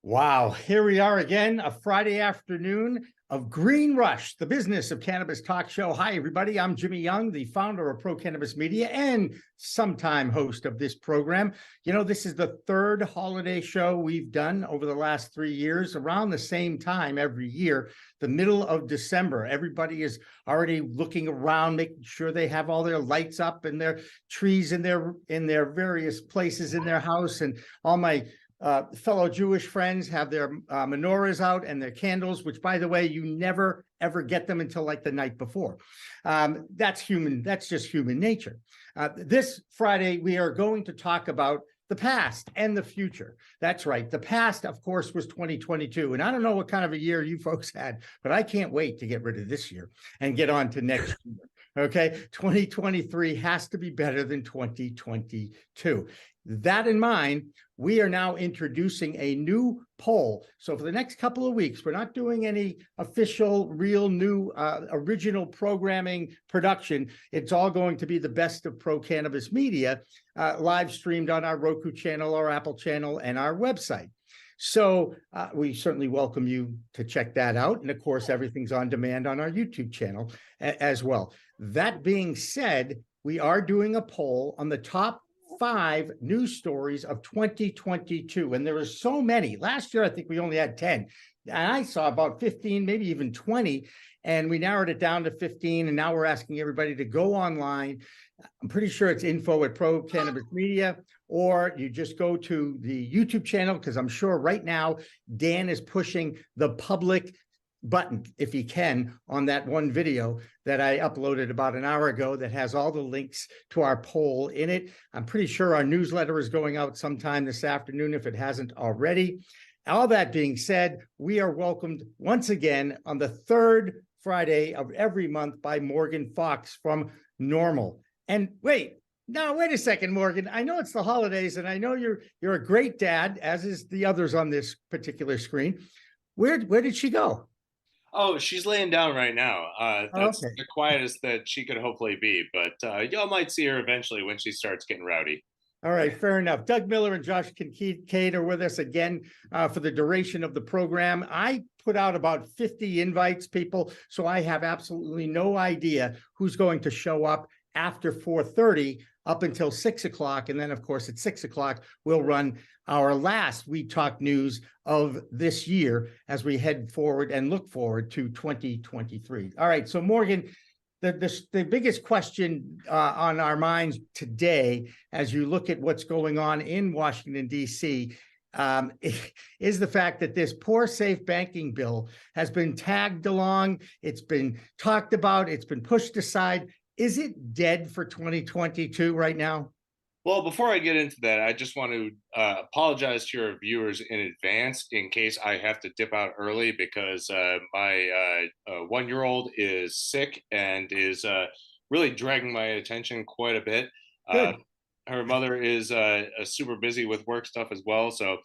Wow, here we are again, a Friday afternoon of Green Rush, the business of cannabis talk show. Hi, everybody. I'm Jimmy Young, the founder of Pro Cannabis Media and sometime host of this program. You know, this is the third holiday show we've done over the last 3 years, around the same time every year, the middle of December. Everybody is already looking around, making sure they have all their lights up and their trees in their various places in their house. And all my fellow Jewish friends have their menorahs out and their candles, which, by the way, you never, ever get them until like the night before. That's human. That's just human nature. This Friday, we are going to talk about the past and the future. That's right. The past, of course, was 2022. And I don't know what kind of a year you folks had, but I can't wait to get rid of this year and get on to next year. Okay. 2023 has to be better than 2022. That in mind, we are now introducing a new poll. So for the next couple of weeks, we're not doing any official, real new, original programming production. It's all going to be the best of Pro Cannabis Media, live streamed on our Roku channel, our Apple channel, and our website. So we certainly welcome you to check that out. And of course, everything's on demand on our YouTube channel as well. That being said, we are doing a poll on the top 5 news stories of 2022. And there are so many. Last year, I think we only had 10. And I saw about 15, maybe even 20. And we narrowed it down to 15. And now we're asking everybody to go online. I'm pretty sure it's info at Pro Cannabis Media, or you just go to the YouTube channel, because I'm sure right now Dan is pushing the public button, if he can, on that one video that I uploaded about an hour ago that has all the links to our poll in it. I'm pretty sure our newsletter is going out sometime this afternoon if it hasn't already. All that being said, we are welcomed once again on the third Friday of every month by Morgan Fox from Normal. And wait a second, Morgan. I know it's the holidays, and I know you're a great dad, as is the others on this particular screen. Where did she go? Oh, she's laying down right now. That's Okay. the quietest that she could hopefully be, but y'all might see her eventually when she starts getting rowdy. All right, fair enough. Doug Miller and Josh Kincaid are with us again for the duration of the program. I put out about 50 invites, people, so I have absolutely no idea who's going to show up after 4:30 up until 6 o'clock. And then, of course, at 6 o'clock, we'll run our last We Talk News of this year as we head forward and look forward to 2023. All right, so Morgan, the biggest question on our minds today, as you look at what's going on in Washington, D.C., is the fact that this poor safe banking bill has been tagged along. It's been talked about. It's been pushed aside. Is it dead for 2022 right now? Well, before I get into that, I just want to apologize to your viewers in advance in case I have to dip out early because my 1-year-old is sick and is really dragging my attention quite a bit. Good. Her mother is super busy with work stuff as well. So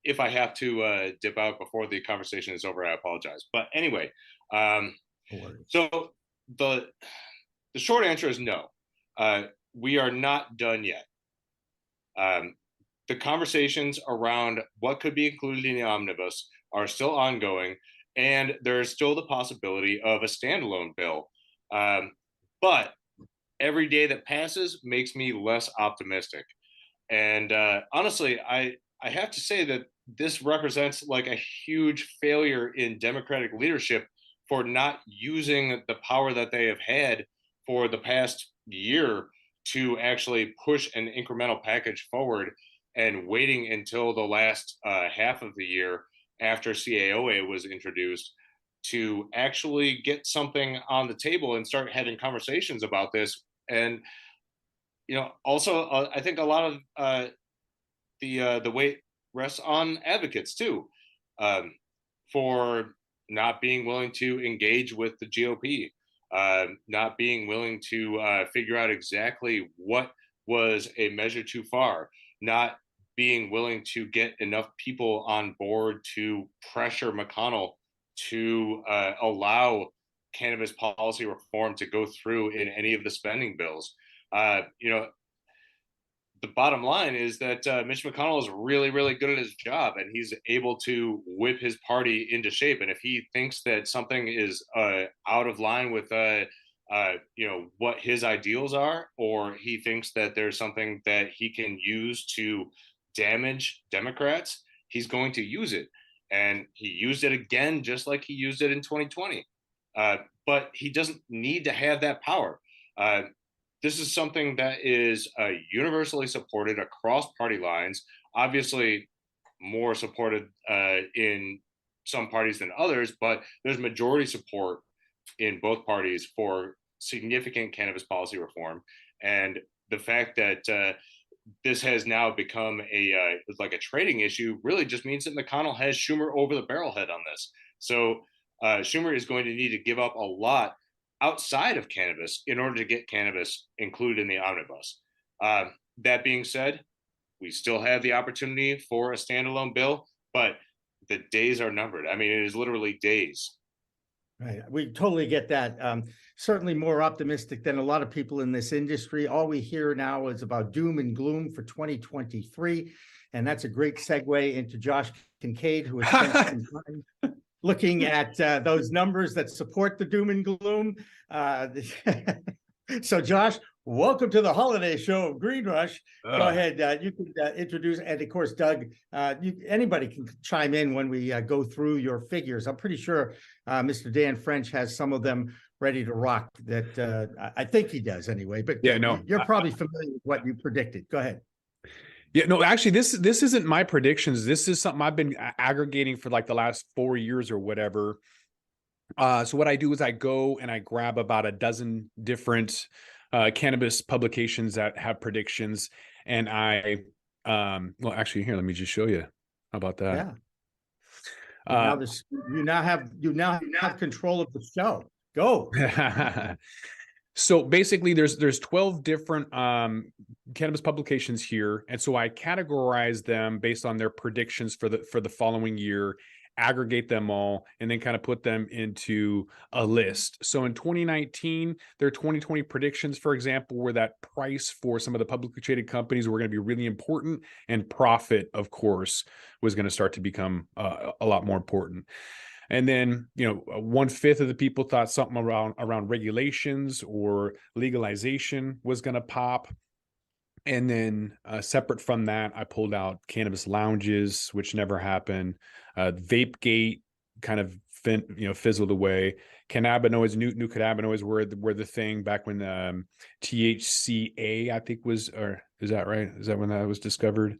if I have to dip out before the conversation is over, I apologize. But anyway, so the short answer is no. We are not done yet. The conversations around what could be included in the omnibus are still ongoing, and there's still the possibility of a standalone bill. But every day that passes makes me less optimistic. And honestly, I have to say that this represents like a huge failure in Democratic leadership for not using the power that they have had for the past year to actually push an incremental package forward and waiting until the last half of the year after CAOA was introduced to actually get something on the table and start having conversations about this. And, you know, also, I think a lot of the weight rests on advocates too, for not being willing to engage with the GOP. Not being willing to figure out exactly what was a measure too far, not being willing to get enough people on board to pressure McConnell to allow cannabis policy reform to go through in any of the spending bills. You know, the bottom line is that Mitch McConnell is really, really good at his job, and he's able to whip his party into shape. And if he thinks that something is out of line with, what his ideals are, or he thinks that there's something that he can use to damage Democrats, he's going to use it. And he used it again, just like he used it in 2020. But he doesn't need to have that power. This is something that is universally supported across party lines. Obviously, more supported in some parties than others, but there's majority support in both parties for significant cannabis policy reform. And the fact that this has now become a trading issue really just means that McConnell has Schumer over the barrelhead on this. So Schumer is going to need to give up a lot outside of cannabis in order to get cannabis included in the omnibus. That being said, we still have the opportunity for a standalone bill, but the days are numbered. I mean, it is literally days. Right. We totally get that. Certainly more optimistic than a lot of people in this industry. All we hear now is about doom and gloom for 2023. And that's a great segue into Josh Kincaid, who has spent some time looking at those numbers that support the doom and gloom. So, Josh, welcome to the holiday show of Green Rush. Go ahead. You can introduce, and of course, Doug, anybody can chime in when we go through your figures. I'm pretty sure Mr. Dan French has some of them ready to rock. That I think he does anyway. But yeah, no, you're probably familiar with what you predicted. Go ahead. Yeah, no, actually, this isn't my predictions. This is something I've been aggregating for like the last 4 years or whatever. So what I do is I go and I grab about a dozen different cannabis publications that have predictions, and well, actually, here, let me just show you. How about that? Yeah. You now have control of the show. Go. So basically there's 12 different cannabis publications here. And so I categorize them based on their predictions for the following year, aggregate them all, and then kind of put them into a list. So in 2019, their 2020 predictions, for example, were that price for some of the publicly traded companies were going to be really important, and profit, of course, was going to start to become a lot more important. And then, 1/5 of the people thought something around regulations or legalization was going to pop. And then separate from that, I pulled out cannabis lounges, which never happened. Vapegate kind of fizzled away. Cannabinoids, new cannabinoids were the thing back when THCA, I think was, or is that right? Is that when that was discovered?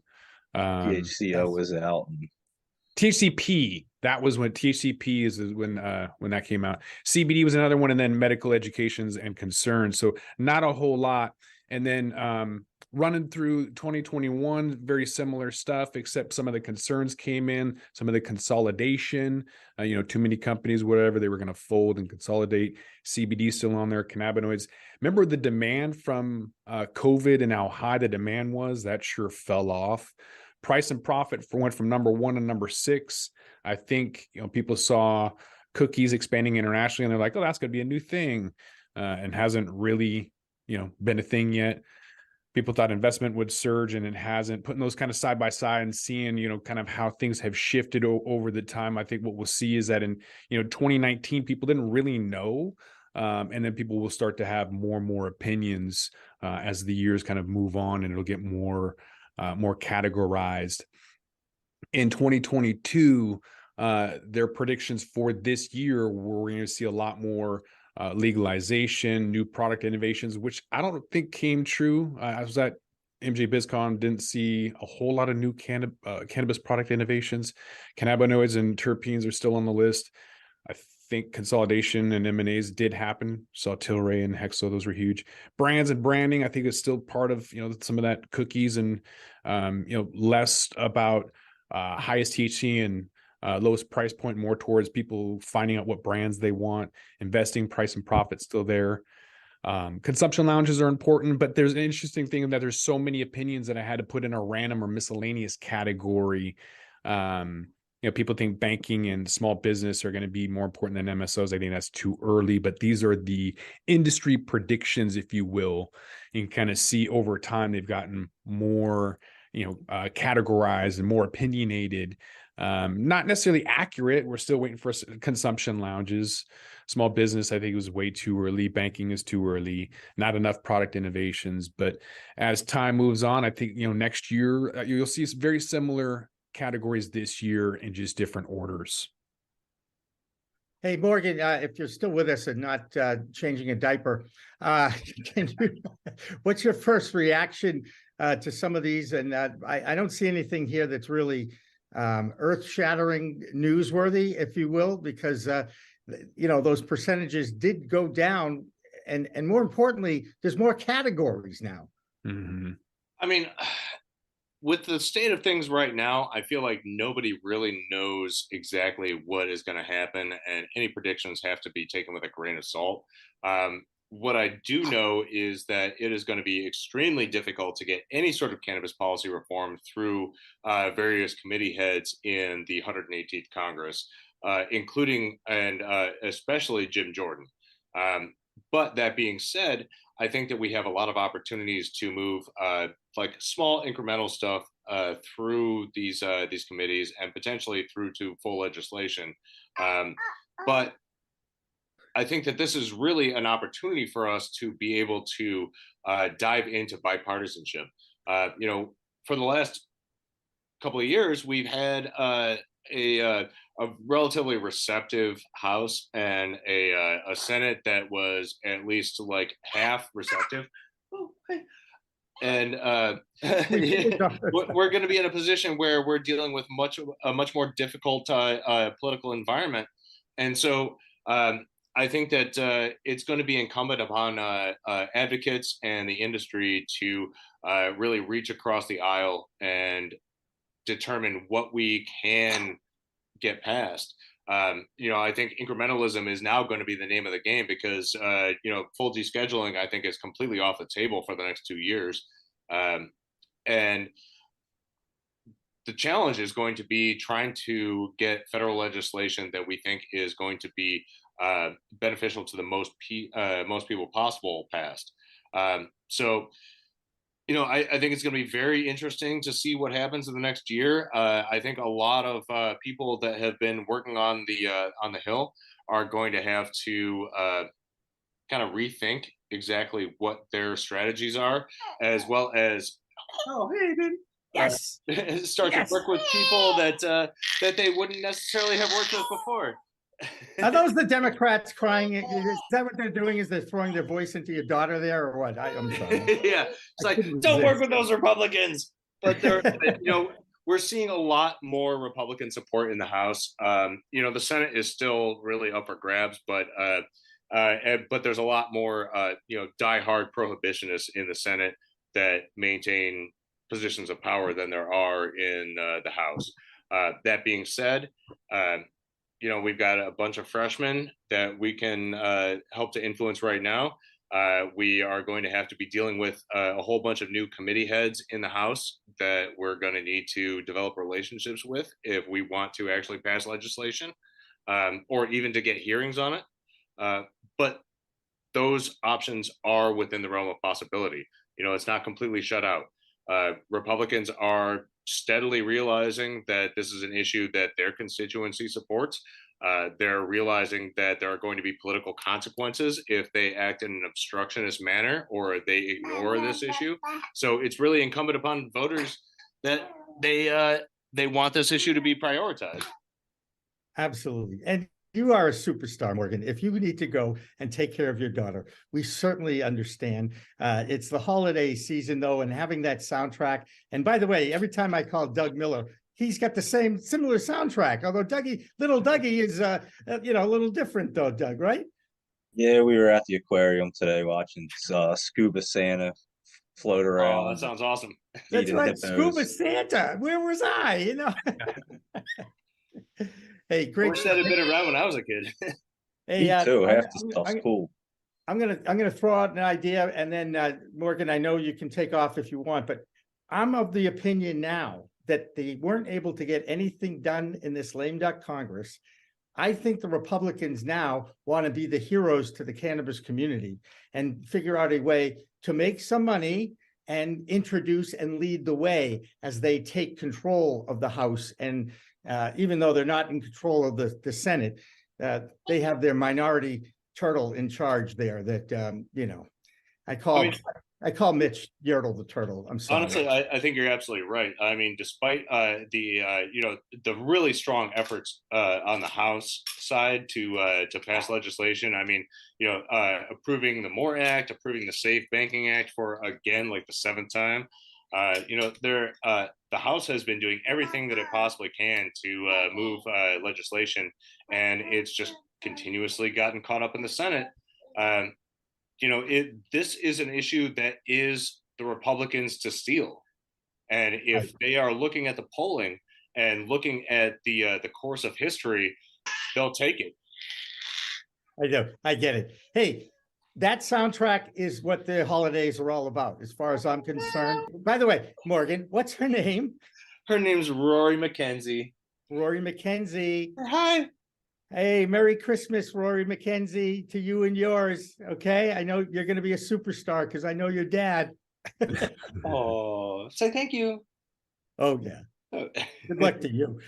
THCO was out. THCP, that was when THCP is when that came out. CBD was another one, and then medical educations and concerns. So not a whole lot. And then running through 2021, very similar stuff, except some of the concerns came in, some of the consolidation, too many companies, whatever, they were going to fold and consolidate. CBD still on there, cannabinoids. Remember the demand from COVID and how high the demand was? That sure fell off. Price and profit went from number 1 to number 6. I think people saw cookies expanding internationally, and they're like, "Oh, that's going to be a new thing," and hasn't really been a thing yet. People thought investment would surge, and it hasn't. Putting those kind of side by side and seeing kind of how things have shifted over the time, I think what we'll see is that in 2019 people didn't really know, and then people will start to have more and more opinions as the years kind of move on, and it'll get more categorized. In 2022, their predictions for this year were we're going to see a lot more legalization, new product innovations, which I don't think came true. I was at MJ BizCon, didn't see a whole lot of new cannabis product innovations. Cannabinoids and terpenes are still on the list. I think consolidation and M&As did happen. Saw Tilray and Hexo; those were huge. Brands and branding, I think, is still part of some of that cookies, and less about highest THC and lowest price point, more towards people finding out what brands they want. Investing, price and profit still there. Consumption lounges are important, but there's an interesting thing that there's so many opinions that I had to put in a random or miscellaneous category. people think banking and small business are going to be more important than MSOs. I think that's too early, but these are the industry predictions, if you will. You can kind of see over time they've gotten more, categorized and more opinionated. Not necessarily accurate. We're still waiting for consumption lounges. Small business, I think, was way too early. Banking is too early. Not enough product innovations. But as time moves on, I think next year you'll see very similar categories this year in just different orders. Hey, Morgan, if you're still with us and not changing a diaper, what's your first reaction to some of these? And I don't see anything here that's really earth-shattering, newsworthy, if you will, because those percentages did go down, and more importantly, there's more categories now. Mm-hmm. I mean, with the state of things right now, I feel like nobody really knows exactly what is going to happen, and any predictions have to be taken with a grain of salt. What I do know is that it is going to be extremely difficult to get any sort of cannabis policy reform through various committee heads in the 118th Congress, including and especially Jim Jordan. But that being said, I think that we have a lot of opportunities to move like small incremental stuff through these committees and potentially through to full legislation. But I think that this is really an opportunity for us to be able to dive into bipartisanship. For the last couple of years, we've had a relatively receptive House and a Senate that was at least like half receptive. And we're going to be in a position where we're dealing with a much more difficult political environment. And so I think that it's going to be incumbent upon advocates and the industry to really reach across the aisle and determine what we can get past. I think incrementalism is now going to be the name of the game, because full descheduling, I think, is completely off the table for the next 2 years. And the challenge is going to be trying to get federal legislation that we think is going to be beneficial to the most people possible passed. I think it's going to be very interesting to see what happens in the next year. I think a lot of people that have been working on the Hill are going to have to kind of rethink exactly what their strategies are, as well as Yes. start to work with people that they wouldn't necessarily have worked with before. Are those the Democrats crying? Is that what they're doing? Is they're throwing their voice into your daughter there, or what? I'm sorry. Yeah, it's like, don't work with those Republicans. But they're, we're seeing a lot more Republican support in the House. The Senate is still really up for grabs, but there's a lot more, diehard prohibitionists in the Senate that maintain positions of power than there are in the House. That being said, we've got a bunch of freshmen that we can help to influence right now. We are going to have to be dealing with a whole bunch of new committee heads in the House that we're going to need to develop relationships with if we want to actually pass legislation, or even to get hearings on it. But those options are within the realm of possibility. It's not completely shut out. Republicans are steadily realizing that this is an issue that their constituency supports. They're realizing that there are going to be political consequences if they act in an obstructionist manner or they ignore this issue. So it's really incumbent upon voters that they want this issue to be prioritized. Absolutely. And you are a superstar, Morgan. If you need to go and take care of your daughter, we certainly understand. It's the holiday season, though, and having that soundtrack. And by the way, every time I call Doug Miller, he's got the similar soundtrack. Although little Dougie is, a little different, though, Doug, right? Yeah, we were at the aquarium today watching Scuba Santa float around. Oh, that sounds awesome. That's right, Scuba Santa. Where was I? Hey, great. I wish that had been around when I was a kid. Hey, Me too. Half the stuff's cool. I'm gonna throw out an idea, and then Morgan, I know you can take off if you want, but I'm of the opinion now that they weren't able to get anything done in this lame duck Congress, I think the Republicans now want to be the heroes to the cannabis community and figure out a way to make some money and introduce and lead the way as they take control of the House. And even though they're not in control of the Senate, they have their minority turtle in charge there that, I call Mitch Yertle the turtle. I'm sorry. Honestly, I think you're absolutely right. I mean, despite the really strong efforts on the House side to pass legislation, I mean, approving the MORE Act, approving the Safe Banking Act for again like the seventh time, the House has been doing everything that it possibly can to move legislation, and it's just continuously gotten caught up in the Senate. This is an issue that is the Republicans to steal. And if they are looking at the polling and looking at the course of history, they'll take it. I know, I get it. Hey, that soundtrack is what the holidays are all about, as far as I'm concerned. By the way, Morgan, what's her name? Her name's Rory McKenzie. Rory McKenzie. Hi. Hey, Merry Christmas, Rory McKenzie, to you and yours. Okay, I know you're going to be a superstar because I know your dad. Oh, say thank you. Oh, yeah. Good luck to you.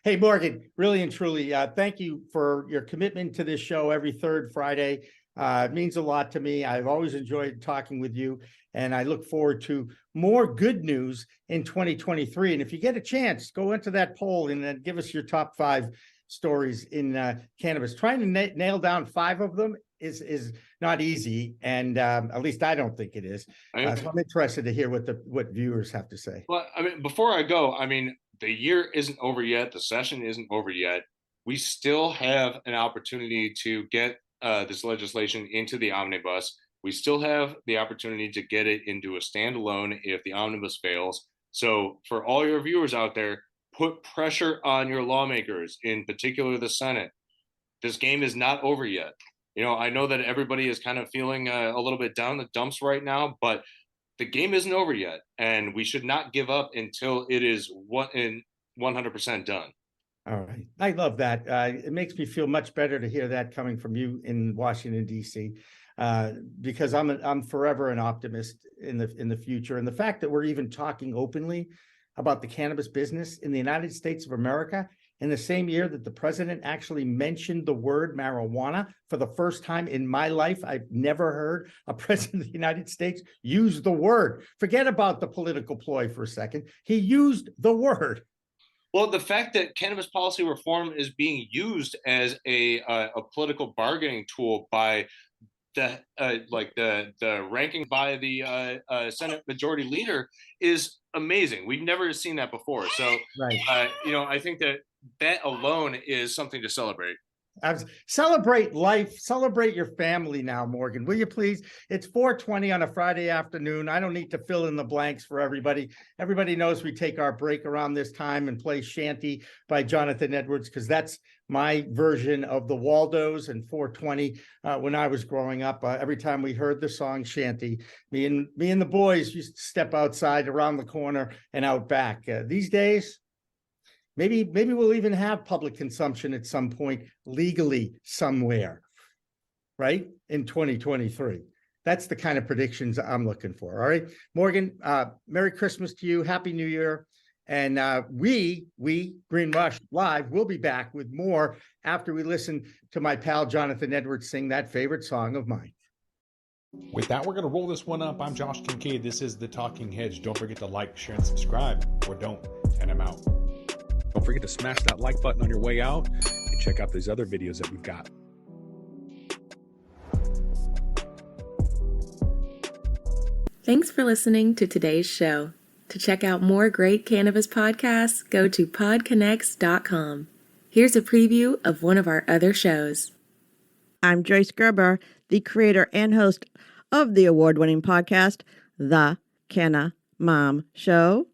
Hey, Morgan, really and truly, thank you for your commitment to this show every third Friday. It means a lot to me. I've always enjoyed talking with you, and I look forward to more good news in 2023. And if you get a chance, go into that poll and then give us your top 5 stories in cannabis. Trying to nail down 5 of them is not easy, and at least I don't think it is. So I'm interested to hear what viewers have to say. Well, I mean, before I go, I mean, the year isn't over yet. The session isn't over yet. We still have an opportunity to get this legislation into the omnibus. We still have the opportunity to get it into a standalone if the omnibus fails. So for all your viewers out there, put pressure on your lawmakers, in particular the Senate. This game is not over yet. I know that everybody is kind of feeling a little bit down the dumps right now, but the game isn't over yet, and we should not give up until it is 100% done. All right. I love that. It makes me feel much better to hear that coming from you in Washington, D.C., because I'm forever an optimist in the future. And the fact that we're even talking openly about the cannabis business in the United States of America in the same year that the president actually mentioned the word marijuana for the first time in my life. I've never heard a president of the United States use the word. Forget about the political ploy for a second. He used the word. Well, the fact that cannabis policy reform is being used as a political bargaining tool by the ranking by the Senate Majority Leader is amazing. We've never seen that before. So, right. I think that alone is something to celebrate. Celebrate life, celebrate your family now, Morgan. Will you please? It's 4:20 on a Friday afternoon. I don't need to fill in the blanks for everybody. Everybody knows we take our break around this time and play Shanty by Jonathan Edwards, because that's my version of the Waldos and 420 when I was growing up. Every time we heard the song Shanty, me and the boys used to step outside around the corner and out back. These days, maybe we'll even have public consumption at some point legally somewhere, right? In 2023. That's the kind of predictions I'm looking for. All right, Morgan, Merry Christmas to you. Happy New Year. And we Green Rush Live will be back with more after we listen to my pal Jonathan Edwards sing that favorite song of mine. With that, we're going to roll this one up. I'm Josh Kincaid. This is The Talking Hedge. Don't forget to like, share, and subscribe, or don't, and I'm out. Don't forget to smash that like button on your way out and check out these other videos that we've got. Thanks for listening to today's show. To check out more great cannabis podcasts, go to podconnects.com. Here's a preview of one of our other shows. I'm Joyce Gerber, the creator and host of the award-winning podcast, The Canna Mom Show.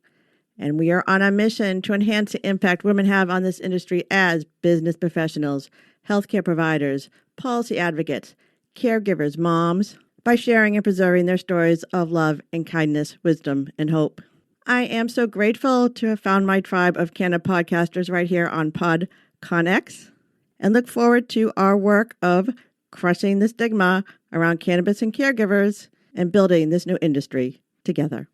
And we are on a mission to enhance the impact women have on this industry as business professionals, healthcare providers, policy advocates, caregivers, moms, by sharing and preserving their stories of love and kindness, wisdom, and hope. I am so grateful to have found my tribe of Canada podcasters right here on PodConX, and look forward to our work of crushing the stigma around cannabis and caregivers and building this new industry together.